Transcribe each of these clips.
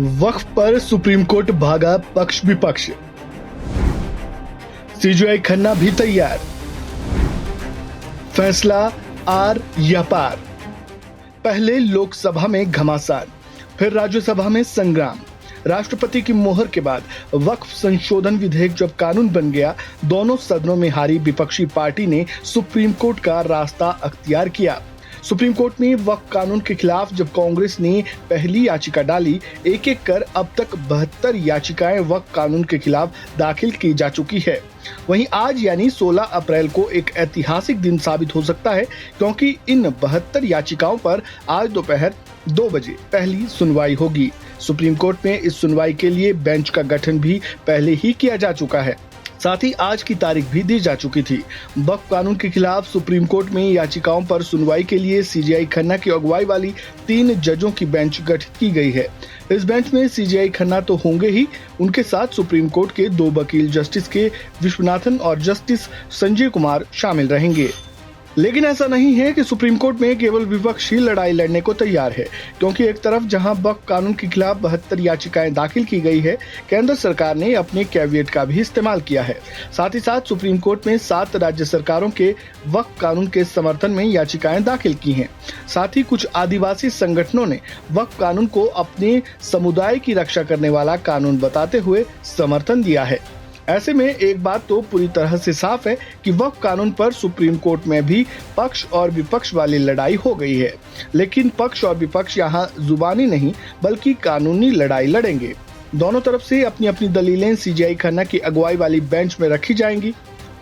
वक्फ पर supreme court भागा पक्ष विपक्ष। सीजेआई खन्ना भी तैयार, फैसला आर या पार। पहले लोकसभा में घमासान, फिर राज्यसभा में संग्राम। राष्ट्रपति की मोहर के बाद वक्फ संशोधन विधेयक जब कानून बन गया, दोनों सदनों में हारी विपक्षी पार्टी ने सुप्रीम कोर्ट का रास्ता अख्तियार किया। सुप्रीम कोर्ट में वक्फ कानून के खिलाफ जब कांग्रेस ने पहली याचिका डाली, एक एक कर अब तक 72 याचिकाएं वक्फ कानून के खिलाफ दाखिल की जा चुकी है। वहीं आज यानी 16 अप्रैल को एक ऐतिहासिक दिन साबित हो सकता है, क्योंकि इन 72 याचिकाओं पर आज दोपहर 2 बजे पहली सुनवाई होगी। सुप्रीम कोर्ट में इस सुनवाई के लिए बेंच का गठन भी पहले ही किया जा चुका है। साथ ही आज की तारीख भी दी जा चुकी थी। वक्फ कानून के खिलाफ सुप्रीम कोर्ट में याचिकाओं पर सुनवाई के लिए सीजेआई खन्ना की अगुवाई वाली 3 जजों की बेंच गठित की गई है। इस बेंच में सीजेआई खन्ना तो होंगे ही, उनके साथ सुप्रीम कोर्ट के 2 वकील जस्टिस के विश्वनाथन और जस्टिस संजय कुमार शामिल रहेंगे। लेकिन ऐसा नहीं है कि सुप्रीम कोर्ट में केवल विपक्ष ही लड़ाई लड़ने को तैयार है, क्योंकि एक तरफ जहां वक्फ कानून के खिलाफ 72 याचिकाएं दाखिल की गई है, केंद्र सरकार ने अपने कैविएट का भी इस्तेमाल किया है। साथ ही साथ सुप्रीम कोर्ट में 7 राज्य सरकारों के वक्फ कानून के समर्थन में याचिकाएं दाखिल की हैं। साथ ही कुछ आदिवासी संगठनों ने वक्फ कानून को अपने समुदाय की रक्षा करने वाला कानून बताते हुए समर्थन दिया है। ऐसे में एक बात तो पूरी तरह से साफ है कि वक्फ कानून पर सुप्रीम कोर्ट में भी पक्ष और विपक्ष वाली लड़ाई हो गई है। लेकिन पक्ष और विपक्ष यहाँ जुबानी नहीं बल्कि कानूनी लड़ाई लड़ेंगे। दोनों तरफ से अपनी अपनी दलीलें सीजेआई खन्ना की अगुवाई वाली बेंच में रखी जाएंगी।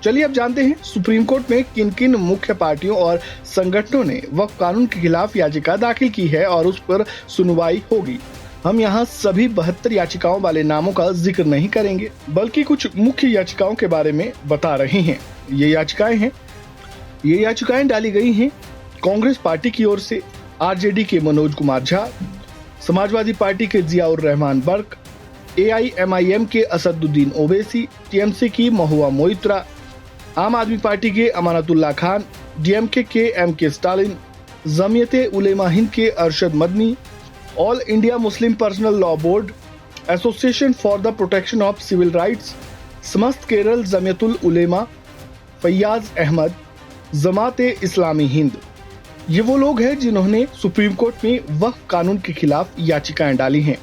चलिए अब जानते हैं सुप्रीम कोर्ट में किन किन मुख्य पार्टियों और संगठनों ने वक्फ कानून के खिलाफ याचिका दाखिल की है और उस पर सुनवाई होगी। हम यहाँ सभी 72 याचिकाओं वाले नामों का जिक्र नहीं करेंगे, बल्कि कुछ मुख्य याचिकाओं के बारे में बता रहे हैं। ये याचिकाएं डाली गई हैं कांग्रेस पार्टी की ओर से आरजेडी के मनोज कुमार झा, समाजवादी पार्टी के जियाउर रहमान बर्क, एआईएमआईएम के असदुद्दीन ओवैसी, टीएमसी की महुआ मोइत्रा, आम आदमी पार्टी के अमानतुल्लाह खान, डीएमके के एमके स्टालिन, जमीयते उलेमा हिंद के Arshad Madani, all India Muslim personal law board, association for the protection of civil rights, Samastha Kerala Jamiatul उलेमा, फैयाज अहमद, जमाते इस्लामी हिंद। ये वो लोग हैं जिन्होंने सुप्रीम कोर्ट में वक्फ कानून के खिलाफ याचिकाएं डाली हैं।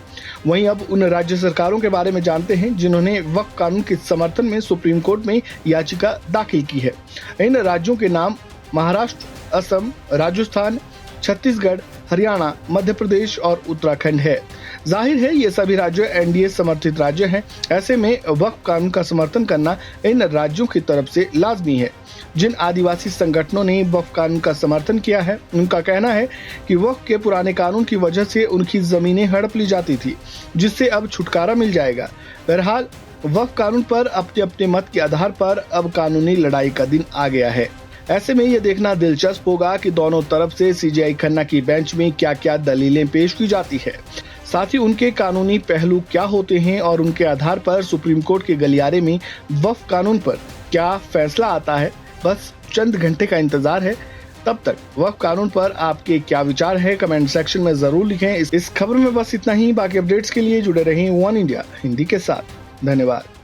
वहीं अब उन राज्य सरकारों के बारे में जानते हैं जिन्होंने वक्फ कानून के समर्थन में सुप्रीम कोर्ट में याचिका दाखिल की है। इन राज्यों के नाम महाराष्ट्र, असम, राजस्थान, छत्तीसगढ़, हरियाणा, मध्य प्रदेश और उत्तराखंड है। जाहिर है ये सभी राज्य एनडीए समर्थित राज्य हैं। ऐसे में वक्फ कानून का समर्थन करना इन राज्यों की तरफ से लाजमी है। जिन आदिवासी संगठनों ने वक्फ कानून का समर्थन किया है, उनका कहना है कि वक्फ के पुराने कानून की वजह से उनकी जमीनें हड़प ली जाती थी, जिससे अब छुटकारा मिल जाएगा। बहरहाल वक्फ कानून पर अपने अपने मत के आधार पर अब कानूनी लड़ाई का दिन आ गया है। ऐसे में यह देखना दिलचस्प होगा कि दोनों तरफ से सीजेआई खन्ना की बेंच में क्या क्या दलीलें पेश की जाती है, साथ ही उनके कानूनी पहलू क्या होते हैं और उनके आधार पर सुप्रीम कोर्ट के गलियारे में वक्फ कानून पर क्या फैसला आता है। बस चंद घंटे का इंतजार है। तब तक वक्फ कानून पर आपके क्या विचार है, कमेंट सेक्शन में जरूर लिखें। इस खबर में बस इतना ही। बाकी अपडेट्स के लिए जुड़े रहें वन इंडिया हिंदी के साथ। धन्यवाद।